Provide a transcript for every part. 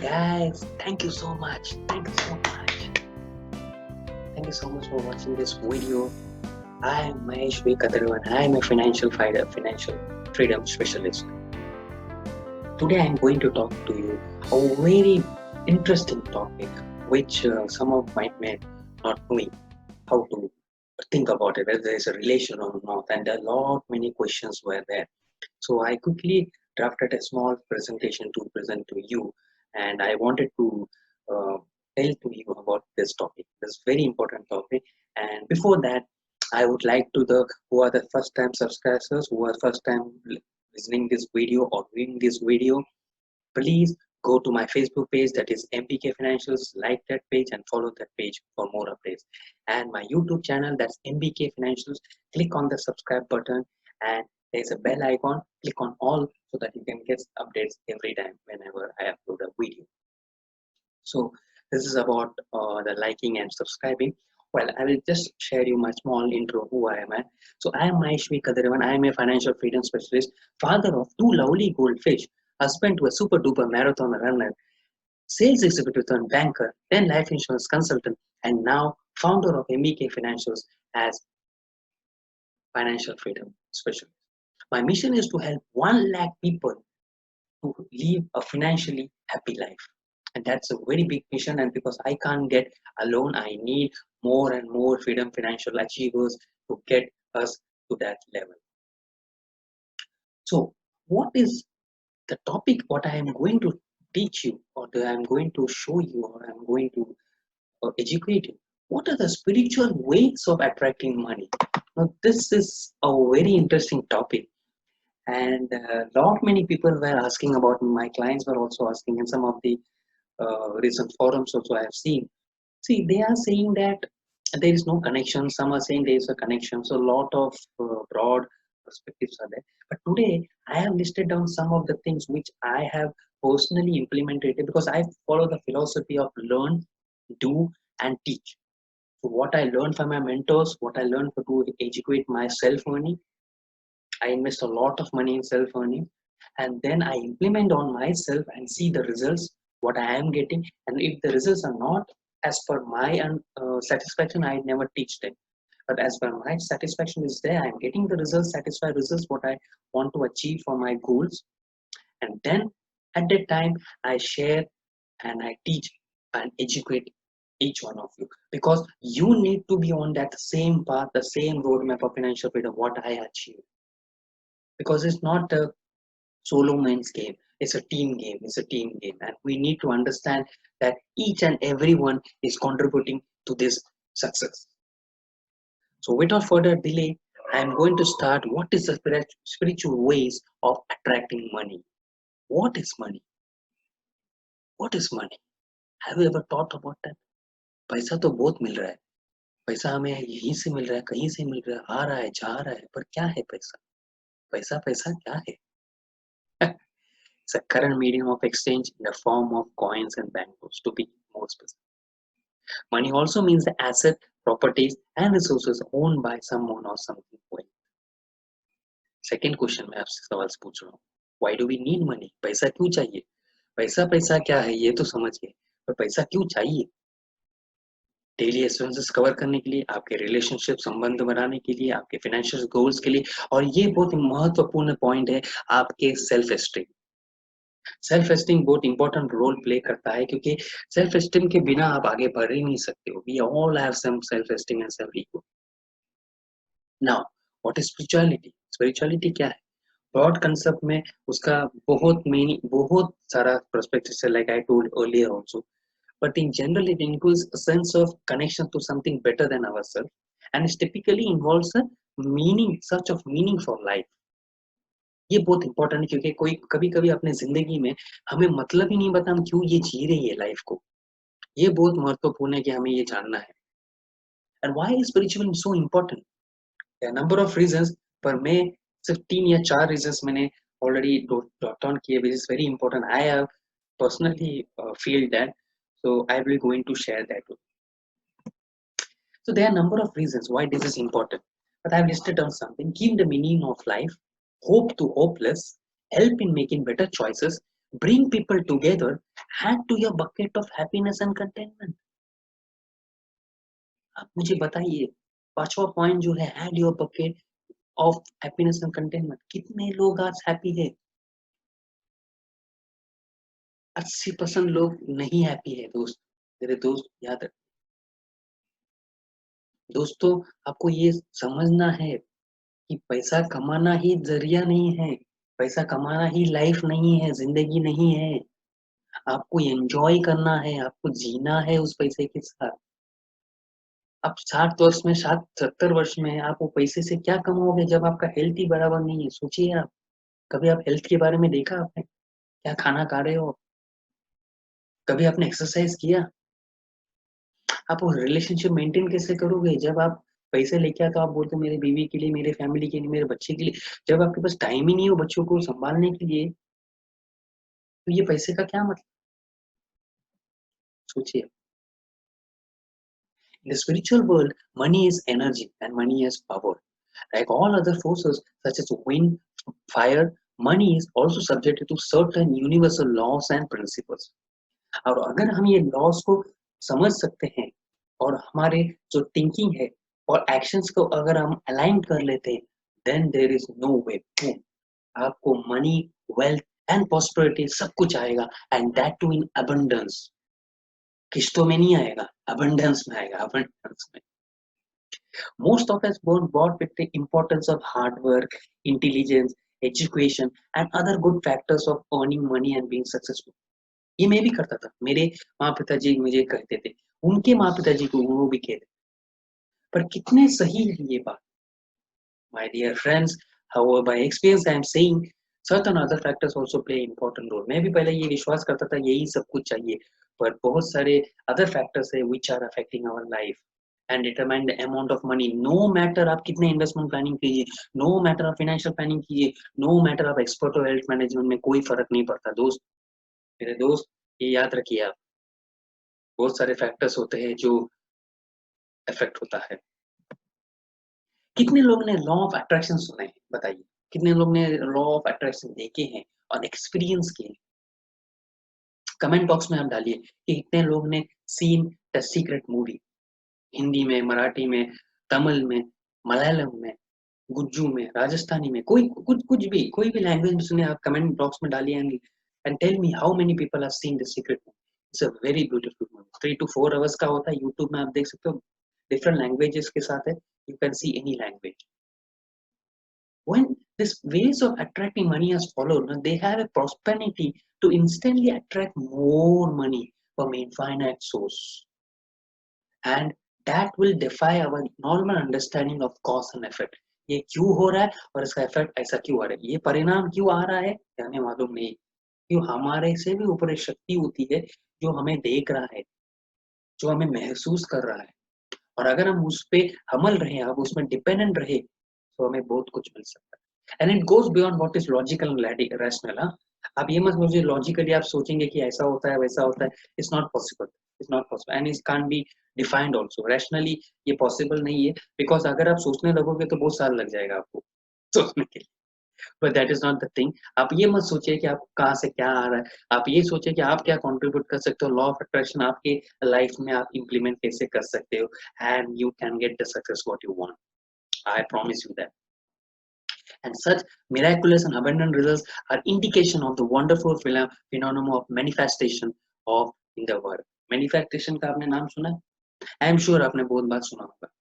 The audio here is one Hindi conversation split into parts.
guys, thank you so much. Thank you so much. Thank you so much for watching this video. I am Mahesh V. Kadarwan. I am a financial fighter, financial freedom specialist. Today I am going to talk to you a very interesting topic which some of may not knowing how to think about it, whether there is a relation or not, and a lot many questions were there. So I quickly drafted a small presentation to present to you, and I wanted to uh, tell to you about this topic. This very important topic. And before that, I would like to the who are the first time subscribers, who are first time listening this video or viewing this video, please go to my Facebook page, that is MPK Financials. Like that page and follow that page for more updates. And my YouTube channel, that's MBK Financials. Click on the subscribe button and there's a bell icon. Click on all so that you can get updates every time whenever I upload a video. So this is about the liking and subscribing. Well, I will just share you my small intro who I am at. So I am Mahesh V. Kadarivan. I am a financial freedom specialist, father of two lovely goldfish, husband to a super duper marathon runner, sales executive turned banker, then life insurance consultant, and now founder of MBK Financials as financial freedom specialist. My mission is to help 1 lakh people to live a financially happy life. And that's a very big mission. And because I can't get alone, I need more and more freedom financial achievers to get us to that level. So, what is the topic? What I am going to teach you, or I am going to show you, or I am going to educate you? What are the spiritual ways of attracting money? Now, this is a very interesting topic, and lot many people were asking about. My clients were also asking, and some of the recent forums also I have seen. See, they are saying that there is no connection. Some are saying there is a connection. So, a lot of broad perspectives are there. But today, I have listed down some of the things which I have personally implemented because I follow the philosophy of learn, do, and teach. So, what I learned from my mentors, what I learned to educate my self earning, I invest a lot of money in self earning, and then I implement on myself and see the results what I am getting. And if the results are not as per my satisfaction, I never teach them. But as per my satisfaction is there, I am getting the results, satisfied results what I want to achieve for my goals. And then at that time, I share and I teach and educate each one of you because you need to be on that same path, the same roadmap of financial freedom what I achieve, because it's not a solo man's game, it's a team game, and we need to understand that each and everyone is contributing to this success. So without further delay, I am going to start what is the spiritual ways of attracting money. What is money? What is money? Have you ever thought about that? पैसा तो बहुत मिल रहा है, पैसा हमें यहीं से मिल रहा है, कहीं से मिल रहा है, आ रहा है, जा रहा है, पर क्या है पैसा? पैसा पैसा क्या है? It's a current medium of exchange in the form of coins and bank notes, to be more specific. Money also means the asset, properties, and resources owned by someone or something. Second question मैं आपसे सवाल से पूछ रहा हूँ. Why do we need money? पैसा क्यों चाहिए? पैसा पैसा क्या है ये तो समझ गए, पर पैसा क्यों चाहिए? डेली एक्सपेंसेस कवर करने के लिए, आपके रिलेशनशिप संबंध बनाने के लिए, आपके फाइनेंशियल गोल्स के लिए, और ये बहुत महत्वपूर्ण पॉइंट है, आपके सेल्फ एस्टीम. सेल्फ एस्टीम बहुत इंपॉर्टेंट रोल प्ले करता है क्योंकि सेल्फ एस्टीम के बिना आप आगे बढ़ ही नहीं सकते हो. We all have some self esteem and self ego. Now what is spirituality? Spirituality क्या है? ब्रॉड कंसेप्ट में उसका बहुत मीनिंग, बहुत सारा पर्सपेक्टिव है, like I told earlier also. But in general, it includes a sense of connection to something better than ourselves, and it typically involves a meaning, search of meaning for life. ये बहुत इंपॉर्टेंट है क्योंकि कोई कभी कभी अपने जिंदगी में हमें मतलब ही नहीं पता हम क्यों ये जी रहे हैं लाइफ को. ये बहुत महत्वपूर्ण है कि हमें ये जानना है. And why is spiritual so important? Number of reasons, पर मैं सिर्फ 3 या 4 रीजंस मैंने ऑलरेडी डॉट ऑन किए, which is very important. I have personally feel that, so I will going to share that with you. So there are a number of reasons why this is important, but I have listed down something. Give the meaning of life, hope to hopeless, help in making better choices, bring people together, add to your bucket of happiness and contentment. आप मुझे बताइए, पांचवा पॉइंट जो है, add your bucket of happiness and contentment. कितने लोग आज हैप्पी है? 80% लोग नहीं हैप्पी है दोस्त। मेरे दोस्त याद रख, दोस्तों आपको ये समझना है कि पैसा कमाना ही जरिया नहीं है, पैसा कमाना ही लाइफ नहीं है, जिंदगी नहीं है। आपको एंजॉय करना है, आपको जीना है उस पैसे के साथ। आप 60 वर्ष में, 70 वर्ष में आप वो पैसे से क्या कमाओगे जब आपका हेल्थ ही बराबर नहीं है? सोचिए आप, कभी आप हेल्थ के बारे में देखा आपने? क्या खाना खा रहे हो? कभी आपने एक्सरसाइज किया? आप वो रिलेशनशिप मेंटेन कैसे करोगे जब आप पैसे लेके आते हो? आप बोलते हो मेरे बीवी के लिए, मेरे फैमिली के लिए, मेरे बच्चे के लिए। जब आपके पास टाइम ही नहीं हो बच्चों को संभालने के लिए, तो ये पैसे का क्या मतलब? सोचिए। In the spiritual world, money is energy and money is power. Like all other forces such as wind, fire, money is also subjected to certain universal laws and principles. और अगर हम ये लॉस को समझ सकते हैं और हमारे जो थिंकिंग है और एक्शंस को अगर हम अलाइन कर लेते हैं, then there is no way boom, आपको मनी, वेल्थ एंड प्रॉस्पेरिटी सब कुछ आएगा, and that too in abundance. किस्तों में नहीं आएगा, अबंडेंस में आएगा, अबंडेंस में। Most of us born brought with the importance of hard work, intelligence, education, and other good factors of earning money and being successful. ये मैं भी करता था, मेरे माँ पिताजी मुझे कहते थे, उनके माँ पिताजी को वो भी कहते, पर कितने सही है ये बात? My dear friends, however, by experience I am saying certain other factors also play important role. मैं भी पहले ये विश्वास करता था यही सब कुछ चाहिए, पर बहुत सारे other factors है which are affecting our life and determine the amount of money. No matter आप कितने investment planning कीजिए, no matter आप financial planning कीजिए, no matter आप expert हो health management में, कोई फर्क नहीं पड़ता दोस्त। मेरे दोस्त ये याद रखिए आप, बहुत सारे फैक्टर्स होते हैं जो अफेक्ट होता है। कितने लोग ने लॉ ऑफ अट्रैक्शन सुना है? बताइए। कितने लोग ने लॉ ऑफ अट्रैक्शन देखे हैं और एक्सपीरियंस किए? कमेंट बॉक्स में आप डालिए कि कितने लोग ने scene the secret movie, Hindi में, मराठी में, तमिल में, मलयालम में, गुज्जू में, राजस्थानी में, कोई कुछ भी, कोई भी लैंग्वेज में सुने, आप कमेंट बॉक्स में डालिए and tell me how many people have seen the secret movie. It's a very beautiful movie, 3 to 4 hours का होता है, यूट्यूब में आप देख सकते हो, डिफरेंट लैंग्वेजेस के साथ है, you can see any language. When these ways of attracting money is followed, they have a prosperity to instantly attract more money from infinite source. And that will defy our normal understanding of cause and effect. ये क्यों हो रहा है और इसका इफेक्ट ऐसा क्यों आ रहा है, ये परिणाम क्यों आ रहा है, ये हमें मालूम नहीं। क्यों हमारे से भी ऊपर एक शक्ति होती है जो हमें देख रहा है, जो हमें महसूस कर रहा है, और अगर हम उस पे अमल रहे, अब उसमें डिपेंडेंट रहे, तो हमें बहुत कुछ मिल सकता है। And it goes beyond what is logical and rational. हाँ, आप ये मत सोचिए लॉजिकली आप सोचेंगे कि ऐसा होता है वैसा होता है, it's not possible, it's not possible and it can't be defined also rationally. ये पॉसिबल नहीं है, बिकॉज अगर आप सोचने लगोगे तो बहुत साल लग जाएगा आपको सोचने के लिए, but that is not the thing. आप ये मत सोचिए कि आप कहाँ से क्या आ रहा है, आप ये सोचिए कि आप क्या कंट्रीब्यूट कर सकते हो, लॉ ऑफ अट्रैक्शन आपके लाइफ में आप इंप्लीमेंट कैसे कर सकते हो, and you can get the success what you want, I promise you that. And such miraculous and abundant results are indication of the wonderful phenomenon of manifestation of in the world. Manifestation का आपने नाम सुना है? I am sure आपने बहुत बार सुना होगा।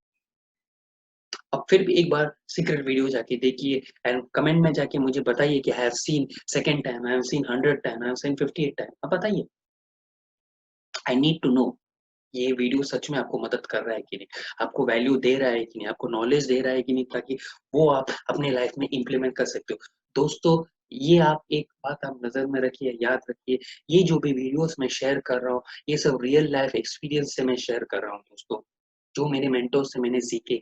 अब फिर भी एक बार सीक्रेट वीडियो जाके देखिए एंड कमेंट में जाके मुझे बताइए कि I have seen second time, I have seen 100 time, I have seen 58 time. अब बताइए, आई नीड टू नो ये वीडियो सच में आपको मदद कर रहा है कि नहीं, आपको वैल्यू दे रहा है कि नहीं, आपको नॉलेज दे रहा है कि नहीं, ताकि वो आप अपने लाइफ में इम्प्लीमेंट कर सकते हो। दोस्तों ये आप एक बात आप नजर में रखिए, याद रखिए, ये जो भी वीडियोस मैं शेयर कर रहा हूँ, ये सब रियल लाइफ एक्सपीरियंस से मैं शेयर कर रहा हूँ दोस्तों, जो मेरे मेंटोर से मैंने सीखे,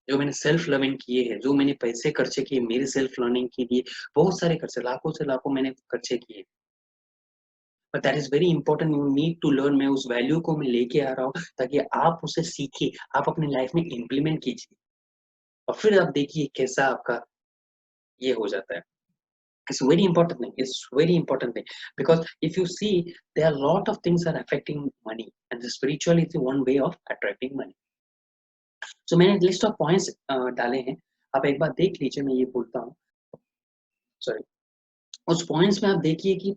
जो मैंने सेल्फ लर्निंग किए हैं, जो मैंने पैसे खर्चे किए मेरे सेल्फ लर्निंग के लिए, बहुत सारे खर्चे, लाखों से लाखों मैंने खर्चे किए। But that is very important, you need to learn. मैं उस वैल्यू को मैं लेके आ रहा हूँ ताकि आप उसे सीखिए, आप अपनी लाइफ में इम्प्लीमेंट कीजिए, और फिर आप देखिए कैसा आपका ये हो जाता है। It's a very important thing. It's very important thing, because if you see, there are a lot of things that are affecting money, and the spiritual is one way of attracting money. So मैंने लिस्ट ऑफ पॉइंट्स डाले हैं, आप एक बार देख लीजिए, मैं ये बोलता हूँ, सॉरी, उस पॉइंट्स में आप देखिए कि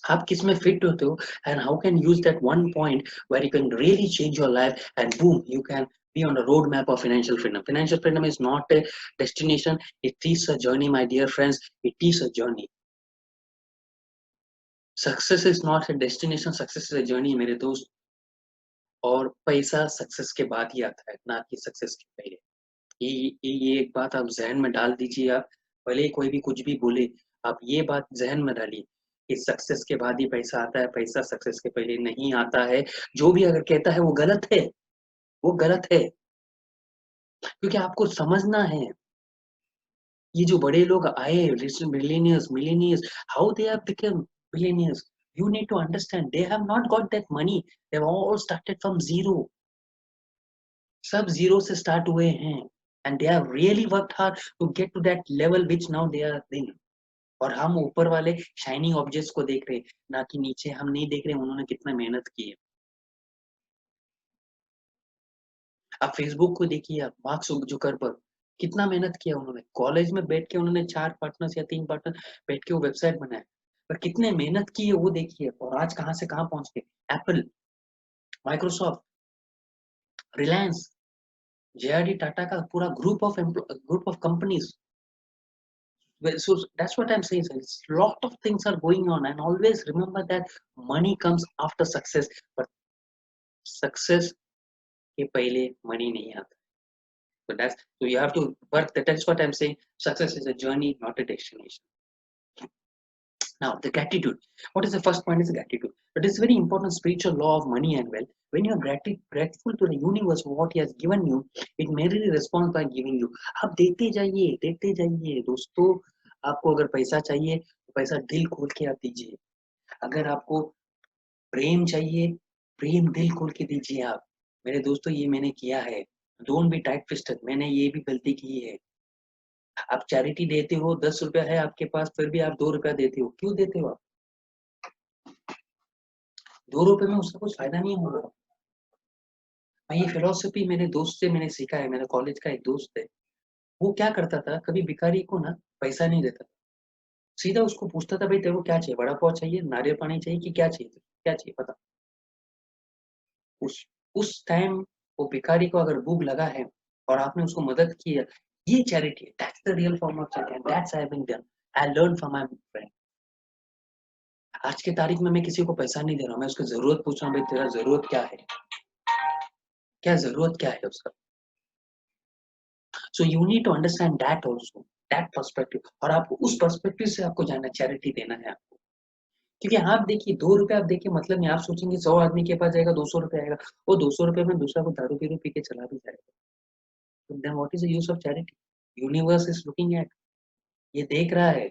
आप किस में फिट होते हो, and how can use that one point where you can really change your life, and boom, you can be on a roadmap of financial freedom. Financial freedom is not a destination, it is a journey, my dear friends. It is a journey. Success is not a destination, success is a journey, मेरे दोस्त. और पैसा सक्सेस के बाद ही आता है, ना कि सक्सेस के पहले. ये एक बात आप जहन में डाल दीजिए. आप भले कोई भी कुछ भी बोले, आप ये बात जहन में डालिए कि सक्सेस के बाद ही पैसा आता है, पैसा सक्सेस के पहले नहीं आता है. जो भी अगर कहता है वो गलत है, वो गलत है. क्योंकि आपको समझना है, ये जो बड़े लोग आए, millionaires, how they have become millionaires. You need to understand, they have not got that money. They've all started from zero. सब zero से start हुए हैं, and they have really worked hard to get to that level which now they are in. और हम ऊपर वाले शाइनिंग ऑब्जेक्ट्स को देख रहे हैं, ना कि नीचे हम नहीं देख रहे उन्होंने कितना मेहनत की है. आप फेसबुक को देखिए, आप मार्क जुकरबर्ग, कितना मेहनत किया उन्होंने. कॉलेज में बैठ के उन्होंने 4 पार्टनर्स या 3 पार्टनर बैठ के वो वेबसाइट बनाया, पर कितने मेहनत की है वो देखिए. और आज कहाँ से कहाँ पहुंच गए. Apple, Microsoft, Reliance, JRD Tata का पूरा group of companies. So that's what I'm saying. It's lot of things are going on, and always remember that money comes after success, but success के पहले money नहीं आता. So you have to work. That's what I'm saying. Success is a journey, not a destination. Now the gratitude. What is the first point? Is gratitude. It is very important spiritual law of money and wealth. When you are grateful to the universe for what he has given you, it merely responds by giving you. आप देते जाइए दोस्तों. आपको अगर पैसा चाहिए तो पैसा दिल खोल के आप दीजिए. अगर आपको प्रेम चाहिए, प्रेम दिल खोल के दीजिए आप. मेरे दोस्तों, ये मैंने किया है. Don't be tight fisted. मैंने ये भी गलती की है. आप चैरिटी देते हो, 10 रुपया है आपके पास, फिर भी आप 2 रुपया देते हो. क्यों देते हो आप? 2 रुपए में उसका कुछ फायदा नहीं होगा. मैं ये फिलोसफी मेरे दोस्त से मैंने सीखा है. मेरा कॉलेज का एक दोस्त है, वो क्या करता था, कभी भिखारी को ना पैसा नहीं देता था. सीधा उसको पूछता था, भाई तेरे को क्या चाहिए, वड़ा पाव चाहिए, नारियल पानी चाहिए, कि क्या चाहिए, क्या चाहिए बता. उस टाइम वो भिखारी को अगर भूख लगा है और आपने उसको मदद की है, ये चैरिटी है. That's the real form of charity, and that's I have been done. I learn from my friend. आज के तारीख में मैं किसी को पैसा नहीं दे रहा हूँ, मैं उसकी जरूरत पूछ रहा हूँ, भाई तेरा जरूरत क्या है, क्या जरूरत क्या है उसका. So you need to understand that also, that perspective. और आपको उस पर्सपेक्टिव से आपको जाना, चैरिटी देना है आपको. क्योंकि आप देखिए, 2 रुपए आप देखिए, मतलब नहीं. आप सोचेंगे 100 आदमी के पास जाएगा, 200 रुपए आएगा, वो 200 रुपए में दूसरा को दारू पी के चला भी जाएगा. Then what is the use of charity? Universe is looking at, ये देख रहा है,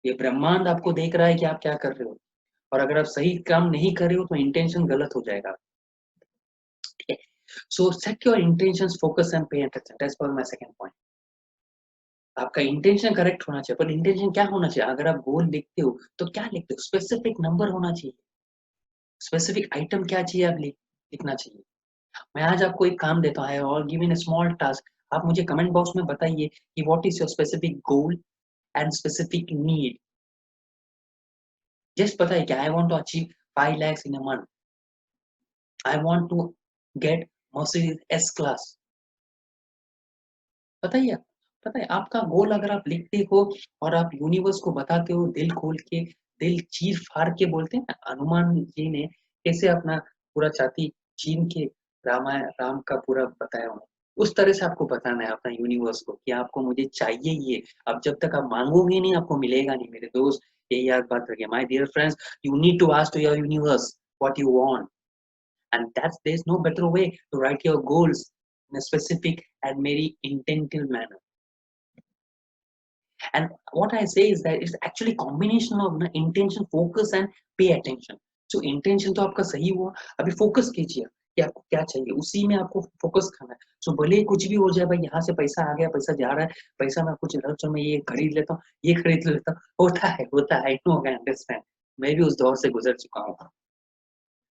ये ब्रह्मांड आपको देख रहा है कि आप क्या कर रहे हो. और अगर आप सही काम नहीं कर रहे हो तो इंटेंशन गलत हो जाएगा. ठीक है. सो set your intentions, focus and pay attention. That's for my second point. आपका इंटेंशन करेक्ट होना चाहिए. पर इंटेंशन क्या होना चाहिए? अगर आप गोल लिखते हो तो क्या लिखते हो? स्पेसिफिक नंबर होना चाहिए, स्पेसिफिक आइटम क्या चाहिए आप लिखना चाहिए. मैं आज आपको एक काम देता हूँ, और गिवन अ स्मॉल टास्क. आप मुझे कमेंट बॉक्स में बताइए कि what is your specific goal and specific need. Just बताइए कि I want to achieve 5 lakhs in a month. I want to get Mercedes S class. बताइए, पता है आपका गोल अगर आप लिखते हो और आप यूनिवर्स को बताते हो दिल खोल के, दिल चीर फाड़ के. बोलते हैं ना, हनुमान जी ने कैसे अपना पूरा छाती छीन के राम का पूरा बताया उन्हें. उस तरह से आपको बताना है अपना यूनिवर्स को कि आपको मुझे चाहिए ये. अब जब तक आप मांगोगे नहीं, आपको मिलेगा नहीं मेरे दोस्त. ये याद बात रखिए my dear friends. You need to ask to your universe what you want, and that's there's no better way to write your goals in a specific and very intentional manner. And what I say is that it's actually combination of intention, focus and pay attention. So intention तो आपका सही हुआ, अभी focus कीजिए कि आपको क्या चाहिए, उसी में आपको फोकस करना है। सो भले ही कुछ भी हो जाए भाई, यहाँ से पैसा आ गया, पैसा जा रहा है, पैसा मैं कुछ चलो मैं ये खरीद लेता हूँ, ये खरीद लेता हूँ, होता है, आई नो, आई अंडरस्टैंड, मैं भी उस दौर से गुजर चुका हूँ।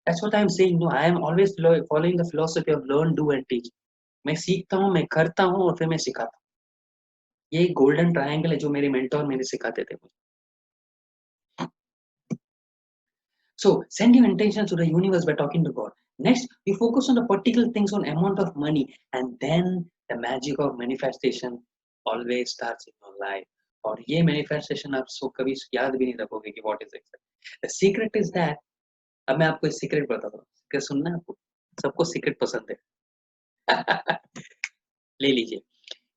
That's what I'm saying. No, I am always following the philosophy of learn, do and teach. मैं सीखता हूँ, मैं करता हूँ और फिर मैं सिखाता हूँ। ये गोल्डन ट्रायंगल है जो मेरे मेंटोर मेरे सिखाते थे मुझे। So send your intention to the universe by talking to God. Next, you focus on the particular things, on amount of money, and then the magic of manifestation always starts in your life. और ये manifestation आप सो कभी याद भी नहीं रखोगे कि what is it. The secret is that, अब मैं आपको एक सीक्रेट बताता हूँ, क्या सुनना है आपको? सबको सीक्रेट पसंद है। ले लीजिए।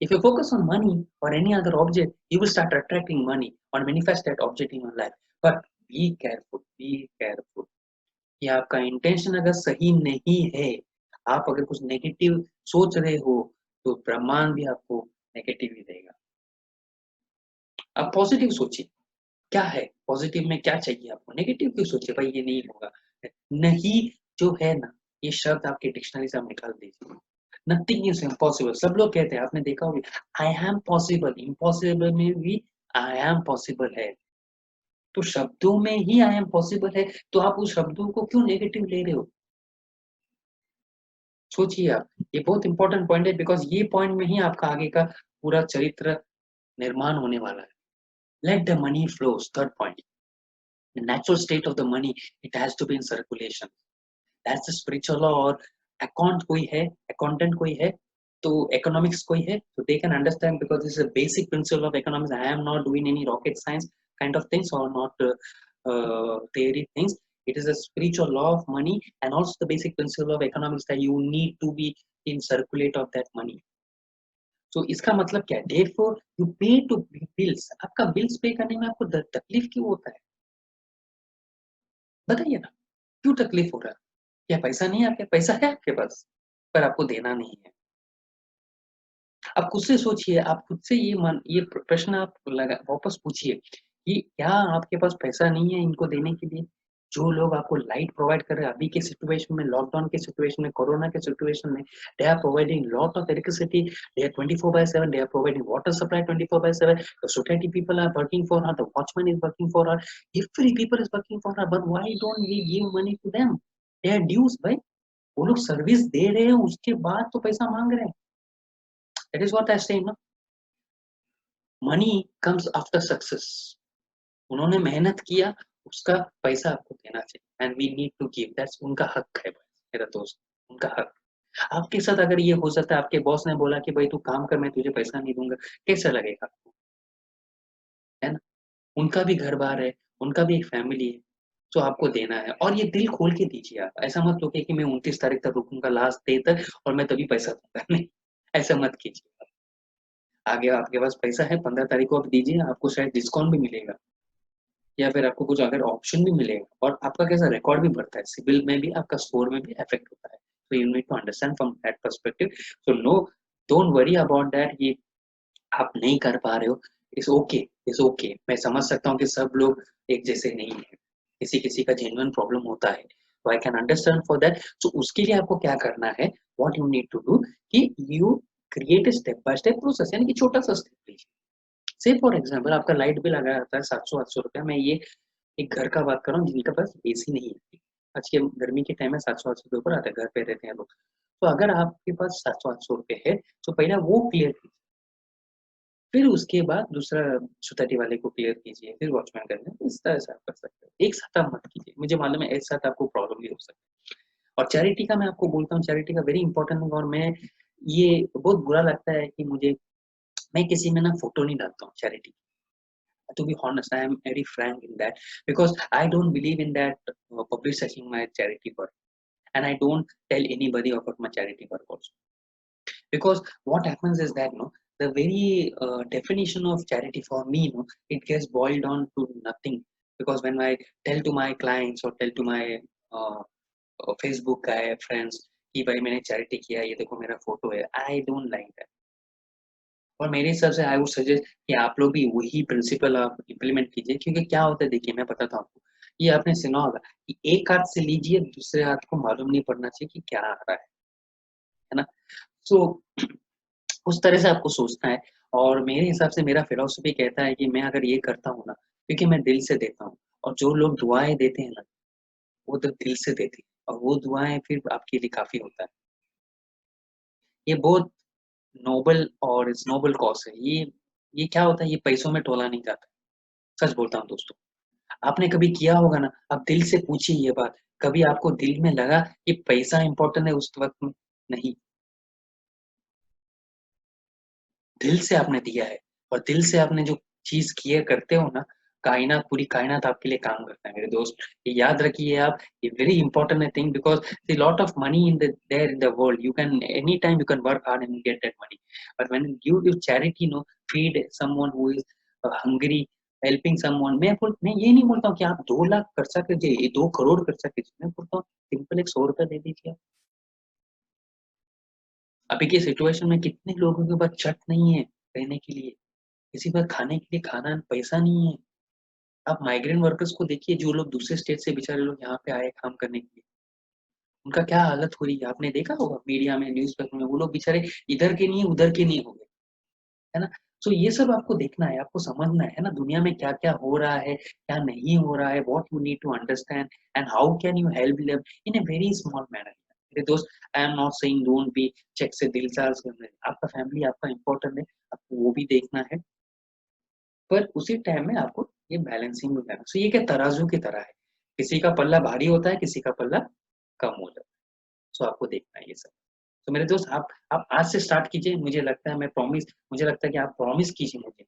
If you focus on money or any other object, you will start attracting money or manifest that object in your life. But be careful, be careful. कि आपका इंटेंशन अगर सही नहीं है, आप अगर कुछ नेगेटिव सोच रहे हो, तो ब्रह्मांड भी आपको नेगेटिव ही देगा। आप पॉजिटिव सोचिए, क्या है पॉजिटिव में, क्या चाहिए आपको, नेगेटिव क्यों सोचिए भाई ये नहीं होगा। नहीं जो है ना, ये शब्द आपके डिक्शनरी से आप निकाल दीजिए। नथिंग इज इम्पॉसिबल, सब लोग कहते हैं, आपने देखा होगा आई एम पॉसिबल, इम्पॉसिबल में भी आई एम पॉसिबल है। तो शब्दों में ही आई एम पॉसिबल है, तो आप उस शब्दों को क्यों नेगेटिव ले रहे हो? सोचिए आप, ये बहुत इंपॉर्टेंट पॉइंट है, बिकॉज ये पॉइंट में ही आपका आगे का पूरा चरित्र निर्माण होने वाला है। Let the money flows, third point, the natural state of the money, it has to be in circulation. That's the spiritual law. और अकाउंट कोई है, अकाउंटेंट कोई है, तो इकोनॉमिक्स कोई है, तो they can understand, because this is a basic principle of economics. I am not doing any rocket science kind of things, or not theory things. It is a spiritual law of money, and also the basic principle of economics that you need to be in circulate of that money. So इसका मतलब क्या है? Therefore you pay to bills. आपका बिल्स पे करने में आपको तकलीफ क्यों होता है? बताइए ना, क्यों तकलीफ हो रहा है? क्या पैसा नहीं है आपके? पैसा है आपके पास, पर आपको देना नहीं है। आप खुद से सोचिए, आप खुद से ये प्रश्न आप वापस पूछिए कि क्या आपके पास पैसा नहीं है इनको देने के लिए? जो लोग आपको लाइट प्रोवाइड कर रहे हैं अभी के सिचुएशन में, लॉकडाउन के सिचुएशन में, कोरोना के सिचुएशन में, they are providing lot of electricity, they are 24/7, they are providing water supply 24/7, the society people are working for her, the watchman is working for her, every people is working for her, but why don't we give money to them? They are dues भाई, वो लोग सर्विस दे रहे हैं, उसके बाद तो पैसा मांग रहे हैं। That is what I say, no? Money comes after success. उन्होंने मेहनत किया, उसका पैसा आपको देना चाहिए, and we need to give. That's उनका हक है मेरा दोस्त, उनका हक। आपके साथ अगर ये हो सकता है, आपके बॉस ने बोला कि भाई तू काम कर, मैं तुझे पैसा नहीं दूंगा, कैसा लगेगा आपको? है ना? उनका भी घर बार है, उनका भी एक फैमिली है, जो आपको देना है, और ये दिल खोल के दीजिए आप। ऐसा मत सोचिए कि मैं 29 तारीख तक रुकूंगा, लास्ट डे तक, और मैं तभी पैसा दूंगा। नहीं, ऐसा मत कीजिए। आगे आपके पास पैसा है, 15 तारीख को आप दीजिए, आपको शायद डिस्काउंट भी मिलेगा, या फिर आपको कुछ अगर ऑप्शन भी मिलेगा, और आपका कैसा रिकॉर्ड भी बढ़ता है, सिविल में भी, आपका स्कोर में भी इफेक्ट होता है। तो you need to understand from that perspective. So no, don't worry about that, ये आप नहीं कर पा रहे हो, इट्स ओके, इट्स ओके। मैं समझ सकता हूँ कि सब लोग एक जैसे नहीं है, किसी किसी का जेन्युइन प्रॉब्लम होता है, तो I can understand for that. So उसके लिए आपको क्या करना है, what you need to do, कि you create a step by step process, यानी कि छोटा सा स्टेप लीजिए। से फॉर एग्जाम्पल, आपका लाइट बिल आ गया आता है 700-800 रुपया। मैं ये एक घर का बात कर रहा हूँ जिनके पास एसी नहीं है। आज के गर्मी के टाइम में 700-800 के ऊपर आता है, घर पे रहते हैं लोग। तो अगर आपके पास 700-800 रुपये है, तो पहला वो क्लियर कीजिए, फिर उसके बाद दूसरा सोसाइटी वाले को क्लियर कीजिए, फिर वॉचमैन करना है। इस तरह से आप कर सकते हो, एक साथ आप मत कीजिए। मुझे मालूम है एक साथ आपको प्रॉब्लम भी हो सकती है। और चैरिटी का मैं आपको बोलता हूँ, चैरिटी का वेरी इंपॉर्टेंट है। और मैं, ये बहुत बुरा लगता है कि मैं किसी में ना फोटो नहीं डालता हूँ charity. To be honest, I am very frank in that, because I don't believe in that publicizing my charity work, and I don't tell anybody about my charity work also. Because what happens is that, the very definition of charity for me, it gets boiled down to nothing. Because when I tell to my clients or tell to my uh, Facebook guy friends कि भाई मैंने चैरिटी किया, ये देखो मेरा फोटो है, आई डोंट लाइक दैट। और मेरे हिसाब से आई वुड सजेस्ट कि आप लोग भी वही प्रिंसिपल आप इम्प्लीमेंट कीजिए। क्योंकि क्या होता है, देखिए मैं बताता हूँ आपको, ये आपने सुना होगा कि एक हाथ से लीजिए, दूसरे हाथ को मालूम नहीं पड़ना चाहिए कि क्या आ रहा है ना? सो उस तरह से आपको सोचना है। और मेरे हिसाब से मेरा फिलॉसफी कहता है कि मैं अगर ये करता हूँ ना, क्योंकि मैं दिल से देता हूँ, और जो लोग दुआएँ देते हैं ना, वो तो दिल से देते हैं, और वो दुआएँ फिर आपके लिए काफ़ी होता है। ये बहुत नोबल और इस नोबल कॉज़ है। ये क्या होता है, ये पैसों में तोला नहीं जाता। सच बोलता हूँ दोस्तों। आपने कभी किया होगा ना, आप दिल से पूछिए ये बात, कभी आपको दिल में लगा कि पैसा इम्पोर्टेंट है उस वक़्त में? नहीं, दिल से आपने दिया है, और दिल से आपने जो चीज़ किए करते हो ना, कायनात, पूरी कायनात आपके लिए काम करता है मेरे दोस्त। ये याद रखिए आप, ये वेरी इंपॉर्टेंट है thing, because the lot of money in the there in the world, you can any time you can work hard and get that money. But when you give charity, no, feed someone who is hungry, helping someone, मैं ये नहीं बोलता हूँ कि आप 2 लाख खर्चा कीजिए, 2 करोड़ खर्चा कीजिए, मैं बोलता हूँ सिंपल एक ₹100 दे दीजिए आप। अभी के सिचुएशन में कितने लोगों के पास छत नहीं है रहने के लिए, किसी के पास खाने के लिए खाना पैसा नहीं है। आप माइग्रेंट वर्कर्स को देखिए, जो लोग दूसरे स्टेट से बेचारे लोग यहाँ पे आए काम करने के लिए, उनका क्या हालत हो रही है आपने देखा होगा मीडिया में, न्यूज़पेपर में, वो लोग बेचारे इधर के नहीं उधर के नहीं हो गए, है ना? सो ये सब आपको देखना है, आपको समझना है ना, दुनिया में क्या-क्या हो रहा है, क्या नहीं हो रहा है, what you need to understand and how can you help them in a very small manner. मेरे दोस्त, I am not saying don't be check से दिल से आपका फैमिली आपका इम्पोर्टेंट है, आपको वो भी देखना है, पर उसी टाइम में आपको ये बैलेंसिंग में करना। सो ये क्या तराजू की तरह है, किसी का पल्ला भारी होता है, किसी का पल्ला कम हो जाता है। सो आपको देखना है ये सब। तो मेरे दोस्त, आप आज से स्टार्ट कीजिए, मुझे लगता है कि आप प्रॉमिस कीजिए मुझे,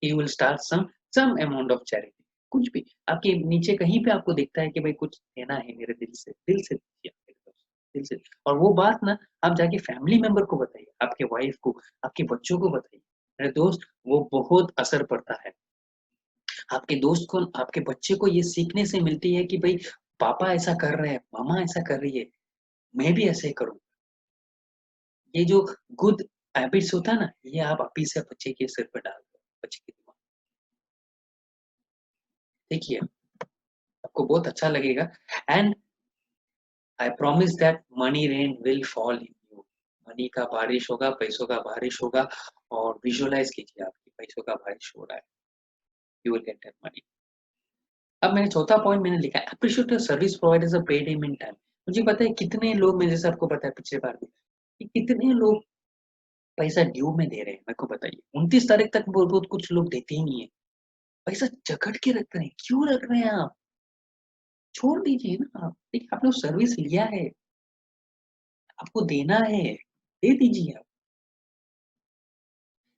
you will start some amount of charity, कुछ भी आपके नीचे कहीं पे आपको दिखता है कि भाई कुछ देना है मेरे दिल से दीजिए आप मेरे दोस्त, दिल से। और वो बात ना आप जाके फैमिली मेंबर को बताइए, आपके वाइफ को, आपके बच्चों को बताइए। मेरे दोस्त, वो बहुत असर पड़ता है। आपके दोस्त को, आपके बच्चे को ये सीखने से मिलती है कि भाई पापा ऐसा कर रहे हैं, मामा ऐसा कर रही है, मैं भी ऐसे ही करूँ। ये जो गुड हैबिट्स होता है ना, ये आप अभी से बच्चे के सिर पे डाल दो, बच्चे के दिमाग में। देखिए, आपको बहुत अच्छा लगेगा, and I promise that money rain will fall in you. Money का बारिश होगा, पैसों का बारिश होगा, और विजुअलाइज़ कीजिए आप कि पैसों का बारिश हो रहा है, you will get that money. अब मैंने चौथा पॉइंट मैंने लिखा है, एप्रिशिएट योर सर्विस प्रोवाइडर्स और पेड हिम इन टाइम। मुझे पता है कितने लोग, मैं जैसे आपको बताया पिछली बार भी, कि कितने लोग पैसा ड्यू में दे रहे हैं, मेरे को बताइए। 29 तारीख तक बहुत कुछ लोग देते ही नहीं है। पैसा जकड़ के रख रहे हैं, क्यों रख रहे हैं आप? छोड़ दीजिए ना आप। देखिए, आपने सर्विस लिया है, आपको देना है, दे दीजिए आप।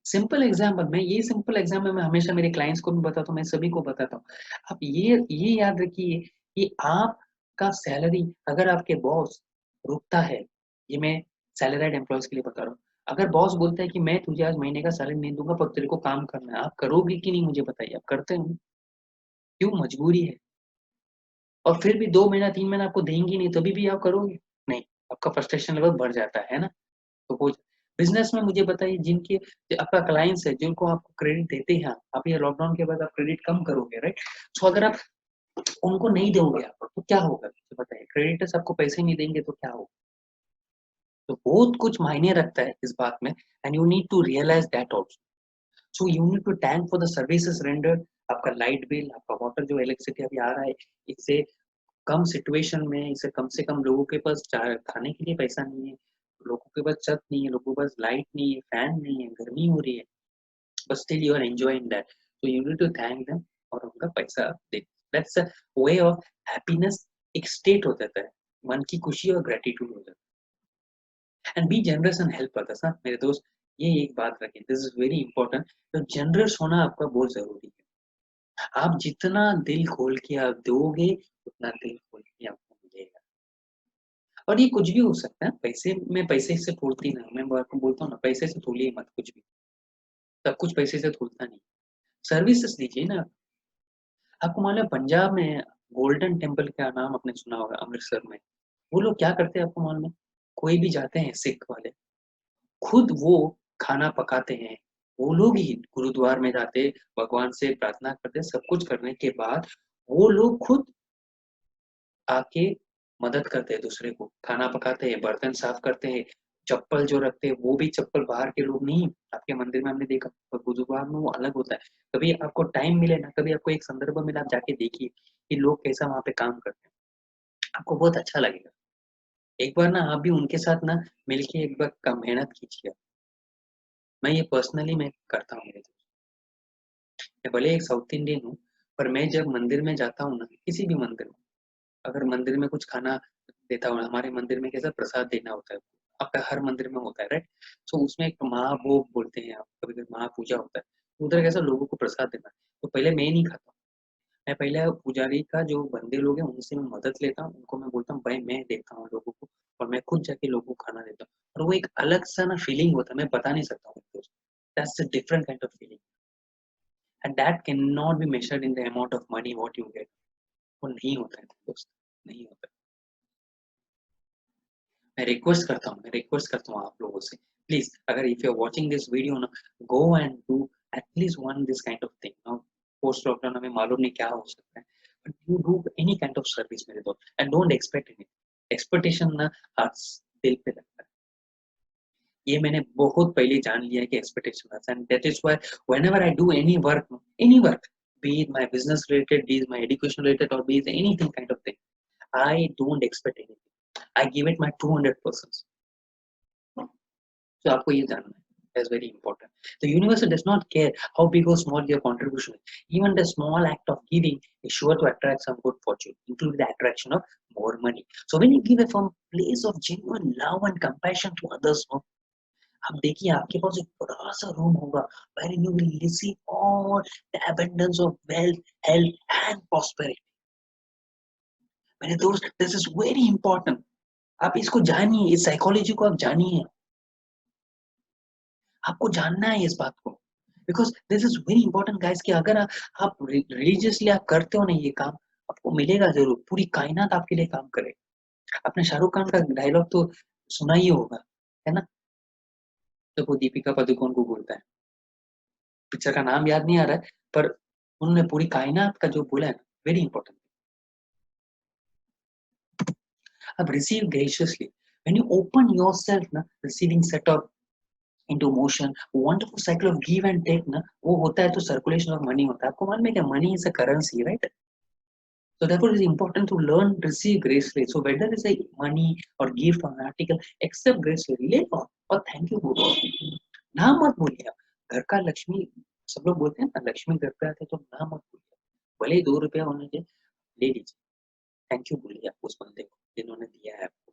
सिंपल एग्जांपल, मैं हमेशा मेरे क्लाइंट्स को भी बताता हूँ, मैं सभी को बताता हूँ। आप ये याद रखिए कि आपका सैलरी, अगर आपके बॉस रुकता है, ये मैं सैलरीड एम्प्लॉइज के लिए बता रहा हूँ। अगर बॉस बोलता है कि मैं तुझे आज महीने का सैलरी नहीं दूँगा, पर तेरे को काम करना है, आप करोगे कि नहीं मुझे बताइए? आप करते हो? क्यों? मजबूरी है। और फिर भी 2 महीना 3 महीना आपको देंगी नहीं, तभी भी आप करोगे? नहीं, आपका फ्रस्ट्रेशन लेवल बढ़ जाता है ना? तो वो बिज़नेस में मुझे बताइए, जिनके जो आपका क्लाइंट्स है, जिनको आप क्रेडिट देते हैं, आप ये लॉकडाउन के बाद आप क्रेडिट कम करोगे, राइट? सो अगर आप उनको नहीं दोगे आप, तो क्या होगा? मुझे बताइए, क्रेडिटर्स आपको पैसे नहीं देंगे तो क्या होगा? तो बहुत कुछ मायने रखता है इस बात में, and you need to realize that also. So you need to thank for the services rendered. आपका लाइट बिल, आपका वाटर जो इलेक्ट्रिसिटी अभी आ रहा है, इससे कम सिचुएशन में, इससे कम से कम लोगों के पास खाने के लिए पैसा नहीं है, लोगों के पास छत नहीं है, लोगों के पास लाइट नहीं है, फैन नहीं है, गर्मी हो रही है, but still you are enjoying that. So you need to thank them और उनका पैसा दे। That's a way of happiness, एक स्टेट हो जाता है, मन की खुशी और ग्रेटिट्यूड हो जाता है। And B generous and help others. ना मेरे दोस्त, ये एक बात रखें, दिस इज वेरी इंपॉर्टेंट। तो जनरस होना आपका बहुत जरूरी है। आप जितना दिल खोल के आप दोगे, उतना दिल खोल के आपको मिलेगा। और ये कुछ भी हो सकता है, पैसे से फूलती ना, मैं आपको बोलता हूँ ना, पैसे से फूलिए मत कुछ भी, सब कुछ पैसे से फूलता नहीं। सर्विसेज दीजिए ना। आपको मालूम है पंजाब में गोल्डन टेम्पल का नाम आपने सुना होगा, अमृतसर में। वो लोग क्या करते हैं आपको मालूम है? कोई भी जाते हैं सिख वाले, खुद वो खाना पकाते हैं। वो लोग ही गुरुद्वार में जाते, भगवान से प्रार्थना करते, सब कुछ करने के बाद वो लोग खुद आके मदद करते हैं दूसरे को, खाना पकाते हैं, बर्तन साफ करते हैं, चप्पल जो रखते हैं वो भी चप्पल बाहर के लोग नहीं, आपके मंदिर में हमने देखा, पर बुजुर्ग में वो अलग होता है। कभी आपको टाइम मिले ना, कभी आपको एक संदर्भ मिला, आप जाके देखिए कि लोग कैसा वहाँ पे काम करते हैं, आपको बहुत अच्छा लगेगा। एक बार ना आप भी उनके साथ ना मिलके एक बार का मेहनत कीजिए। मैं ये पर्सनली मैं करता हूँ, मेरे दोस्त। मैं भले एक साउथ इंडियन हूँ, पर मैं जब मंदिर में जाता हूँ ना, किसी भी मंदिर में, अगर मंदिर में कुछ खाना देता हूँ, हमारे मंदिर में कैसा प्रसाद देना होता है, आपका हर मंदिर में होता है, राइट? सो उसमें एक महाभोग बोलते हैं, आप कभी कभी महापूजा होता है, तो उधर कैसा लोगों को प्रसाद देना है। तो पहले मैं नहीं खाता हूँ। मैं पहले पुजारी का जो बंदे लोग हैं उनसे मैं मदद लेता हूँ, उनको मैं बोलता हूँ भाई मैं देता हूँ लोगों को, और मैं खुद जाके लोगों को खाना देता हूँ, और वो एक अलग सा ना फीलिंग होता है, मैं बता नहीं सकता हूँ दोस्त। That's a different kind of feeling, and that can not be measured in the amount of money what you get. वो नहीं होता है दोस्त, नहीं होता है। मैं रिक्वेस्ट करता हूँ आप लोगों से, प्लीज अगर if you are watching this video ना, go and do at least one this kind of thing now. Post lockdown हमें मालूम नहीं क्या हो सकता है, but you do any kind of service मेरे दोस्त, and don't expect any expectation ना, हाथ दिल पे लगता है। ये मैंने बहुत पहले जान लिया है कि expectation, and that is why whenever I do any work, be it my business related, be it my education related, or be it anything kind of thing, I don't expect anything. I give it my 200%. So आपको ये जानना है. That's very important. The universe does not care how big or small your contribution is. Even the small act of giving is sure to attract some good fortune, including the attraction of more money. So when you give it from place of genuine love and compassion to others, no, आप देखिए आपके पास एक बड़ा सा रूम होगा where you will receive all the abundance of wealth, health and prosperity. मेरे दोस्त, this is very important. आप इसको जानिए, इस साइकोलॉजी को आप जानिए, आपको जानना है इस बात को, because this is very important guys, कि अगर आप रिलीजियसली आप करते हो ना ये काम, आपको मिलेगा जरूर, पूरी कायनात आपके लिए काम करे। आपने शाहरुख खान का डायलॉग तो सुना ही होगा, है ना, जब वो दीपिका पादुकोण को बोलता है, पिक्चर का नाम याद नहीं आ रहा है, पर उन्होंने पूरी कायनात का जो बोला है ना, वेरी इंपॉर्टेंट। अब receive graciously, when you open yourself ना, receiving set up into motion, wonderful cycle of give and take ना, वो होता है तो सर्कुलेशन ऑफ मनी होता है। आपको मालूम है क्या, money is a currency, right? So therefore it is important to learn receive gracefully. So whether it's a money or gift or an article, accept gracefully, ले लो और थैंक यू बोलो। ना मत बोलिए आप। घर का लक्ष्मी, सब लोग बोलते हैं ना, लक्ष्मी घर पे आते तो ना मत बोलिए, भले ही 2 रुपया होने के ले लीजिए, थैंक यू बोलिए आप उस बंदे को जिन्होंने दिया है आपको।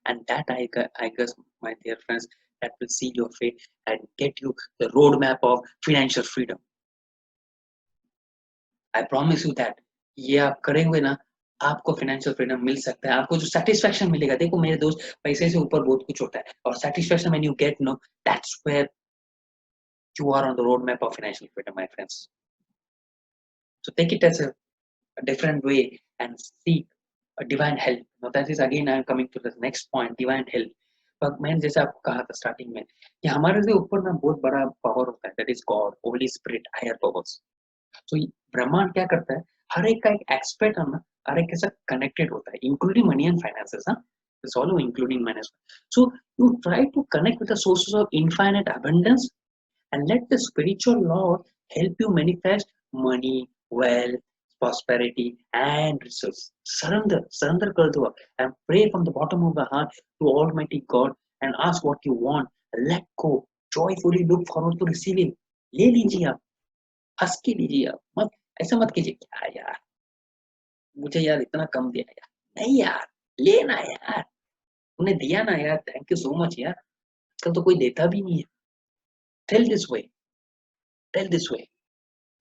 And that I guess, my dear friends, that will see your fate and get you the roadmap of financial freedom. I promise you that ये आप करेंगे ना, आपको फाइनेंशियल फ्रीडम मिल सकता है। आपको जो सेटिस्फैक्शन मिलेगा, देखो मेरे दोस्त, पैसे से ऊपर बहुत कुछ होता है, और satisfaction when you get, no, that's where you are on the roadmap of financial freedom, my friends. So take it as a different way and seek a divine help. Now that is again I am coming to the next point, divine help. पर मैंने जैसे आपको कहा था स्टार्टिंग में कि हमारे से ऊपर ना बहुत बड़ा पावर होता है, that is God, holy spirit, higher powers. तो ब्रह्मांड क्या करता है, हर एक का एक एक्सपर्ट है ना, हर एक के साथ कनेक्टेड होता है, इंक्लूडिंग मनी एंड फाइनेंसेस, हाँ, it's also including management. So you try to connect with the sources of infinite abundance and let the spiritual law help you manifest money, wealth, prosperity and resource. Surrender kar do and pray from the bottom of the heart to Almighty God and ask what you want. Let go, joyfully look forward to receiving. ले लीजिए आप, हंस के लीजिए आप, मत ऐसा मत कीजिए क्या यार, मुझे यार इतना कम दिया यार, नहीं यार, लेना यार, उन्हें दिया ना यार, थैंक यू सो मच यार, कल तो कोई देता भी नहीं है। Tell this way, tell this way,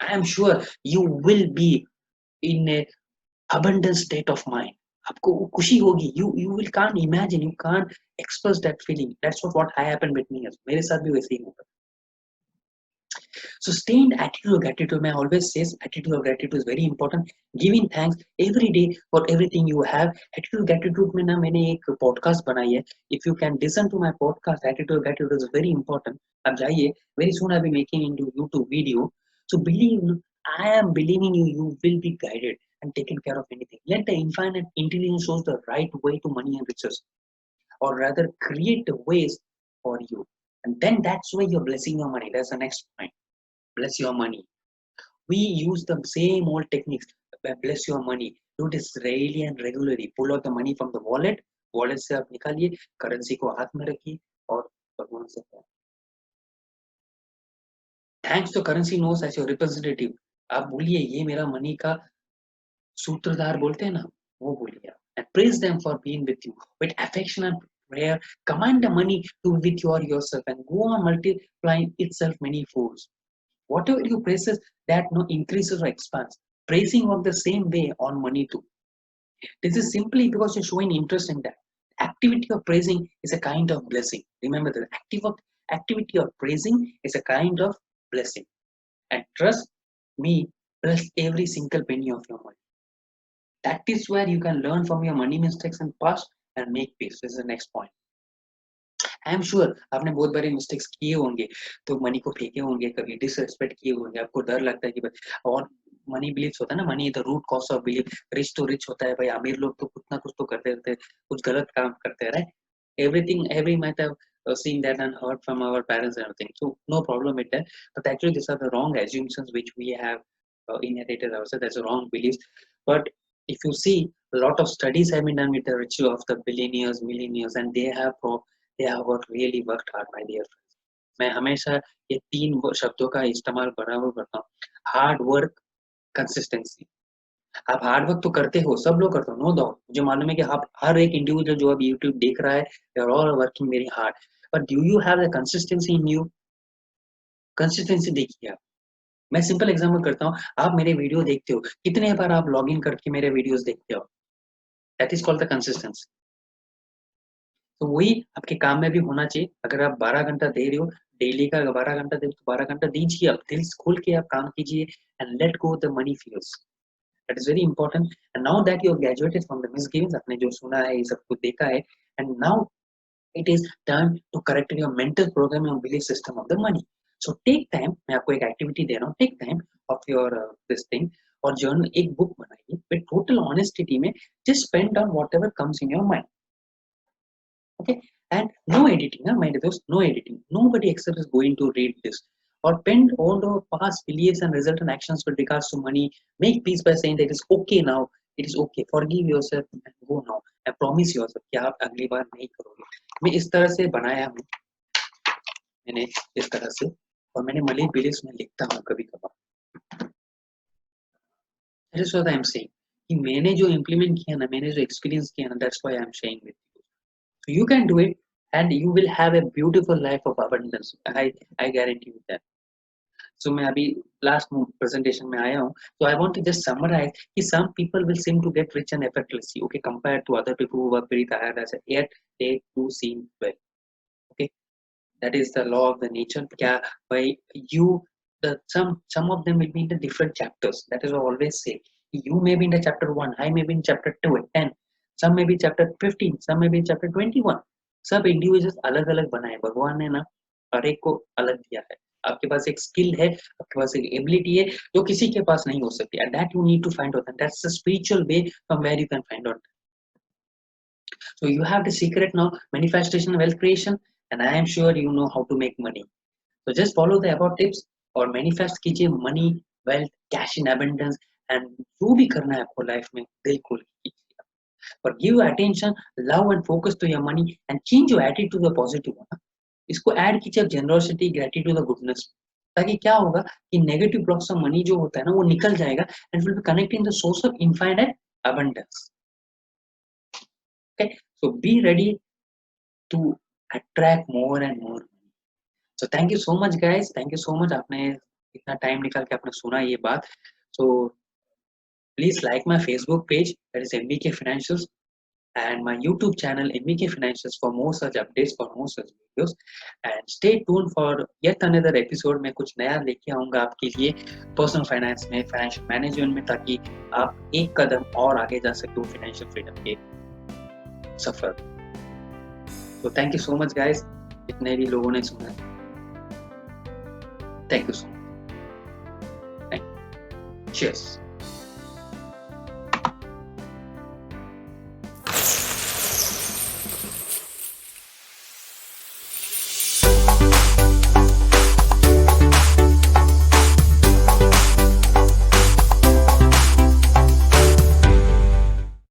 I am sure you will be in a abundant state of mind. आपको वो खुशी होगी, you will can't imagine, you can't express that feeling. That's what happened with me. मेरे साथ भी वैसे ही होगा. So stay in attitude of gratitude. मैं always says attitude of gratitude is very important. Giving thanks every day for everything you have. Attitude of gratitude में ना मैंने एक podcast बनाई है. If you can listen to my podcast, attitude of gratitude is very important. अब जाइए, very soon I'll be making into YouTube video. So believe I am believing you, you will be guided and taken care of anything. Let the infinite intelligence shows the right way to money and riches, or rather create the ways for you. And then that's why you're blessing your money. That's the next point. Bless your money. We use the same old techniques. Bless your money. Do this daily and regularly. Pull out the money from the wallet. Wallet से आप निकालिए, करेंसी को हाथ में रखिए और भगवान से thanks to currency notes as your representative. आप बोलिए ये मेरा मनी का सूत्रधार बोलते हैं ना, वो बोलिए आप. And praise them for being with you. With affection and prayer, command the money to with yourself and go on multiplying itself many folds. Whatever you praise, that no increases or expands. Praising work the same way on money too. This is simply because you're showing interest in that. Activity of praising is a kind of blessing. Remember that activity of praising is a kind of blessing. And trust me, bless every single penny of your money. That is where you can learn from your money mistakes in past and make peace. This is the next point. I am sure आपने बहुत बारी मिस्टेक्स किए होंगे, तो मनी को फेंके होंगे, कभी डिसरेस्पेक्ट किए होंगे, आपको डर लगता है कि और मनी बिलीफ होता है ना, money the root cause of belief. Rich तो रिच होता है भाई, अमीर लोग तो कुछ ना कुछ तो करते रहते हैं, कुछ गलत काम करते हैं, right. Everything every might have seen that and heard from our parents and everything, so no problem with that. But actually these are the wrong assumptions which we have inherited ourselves. That's a wrong beliefs. But if you see, a lot of studies have been done with the rich of the billionaires, millionaires, and they have worked really worked hard, my dear friends. मैं हमेशा ये तीन शब्दों का इस्तेमाल बराबर करता हूँ. Hard work, consistency. आप हार्ड वर्क तो करते हो, सब लोग करते हो, नो डाउट. मुझे मालूम है कि आप हर एक इंडिविजुअल जो अब यूट्यूब देख रहा है, they are all working very hard. But do you have the consistency in you? Consistency देखिए आप. मैं सिंपल एग्जांपल करता हूँ. आप मेरे वीडियो देखते हो, कितने बार आप लॉग इन करके मेरे वीडियोस देखते हो? That is called the consistency. तो वही आपके काम में भी होना चाहिए. अगर आप 12 घंटा दे रहे हो, डेली का 12 घंटा दे, तो 12 घंटा दीजिए. आप दिल खोल के आप काम कीजिए and let go the money feels. That is very important. And now that you graduated from the misgivings, आपने जो सुना है, ये सब कुछ देखा है, and now it is time to correct your mental programming and belief system of the money. So take time. मैं आपको एक एक्टिविटी दे रहा हूँ. Take time of your this thing और जर्नल, एक बुक बनाइए with total honesty में. Just spend on whatever comes in your mind. Okay, and no editing, my dear, no editing. Nobody except is going to read this or pen all the past beliefs and result and actions with regards to money. Make peace by saying that it is okay now. It is okay. Forgive yourself and go now. I promise yourself कि आप अगली बार नहीं करोगे. मैं इस तरह से बनाया हूँ, मैंने इस तरह से, और मैंने मनी बिलीफ्स में लिखता हूँ कभी कभार. That is what I am saying. कि मैंने जो इम्प्लीमेंट किया ना, मैंने जो एक्सपीरियंस किया ना, that's why I am sharing with you. So you can do it and you will have a beautiful life of abundance. I guarantee you that. So मैं अभी last presentation में आया हूँ. So I want to just summarize कि some people will seem to get rich and effortlessly, okay, compared to other people who work very tired, yet they do seem well. Okay, that is the law of the nature. क्या by you, some of them will be in the different chapters. That is what I always say. You may be in the chapter 1, I may be in chapter 2 and 10. Some may be chapter 15, some may be in chapter 21. सब इंडिविजुअल्स अलग अलग बनाए भगवान ने ना, हर एक को अलग दिया है. आपके पास एक स्किल है, आपके पास एक एबिलिटी है जो किसी के पास नहीं हो सकती, and that you need to find out, and that's the spiritual way from where you can find out. So you have the secret now, manifestation, wealth creation, and I am sure you know how to make money. So just follow the above tips और manifest कीजिए money, wealth, cash in abundance, and जो भी करना है आपको लाइफ में दिल खोल के कीजिए. But give attention, love and focus to your money and change your attitude to the positive one. इसको ऐड कीजिए generosity, gratitude, goodness. ताकि क्या होगा कि negative blocks of money जो होता है ना, वो निकल जाएगा and will be connecting the source of infinite abundance. Okay, so be ready to attract more and more money. So thank you so much guys, thank you so much. आपने इतना टाइम निकाल के आपने सुना ये बात. So please like my Facebook page, that is MBK Financials, and my YouTube channel MBK Financials for more such updates, for more such videos, and stay tuned for yet another episode. मैं कुछ नया लेके आऊँगा आपके लिए पर्सनल फाइनेंस में, फाइनेंशियल मैनेजमेंट में, ताकि आप एक कदम और आगे जा सकते हो फाइनेंशियल फ्रीडम के सफर. So thank you so much guys, जितने भी लोगों ने सुना, thank you so much. Thank you. Cheers.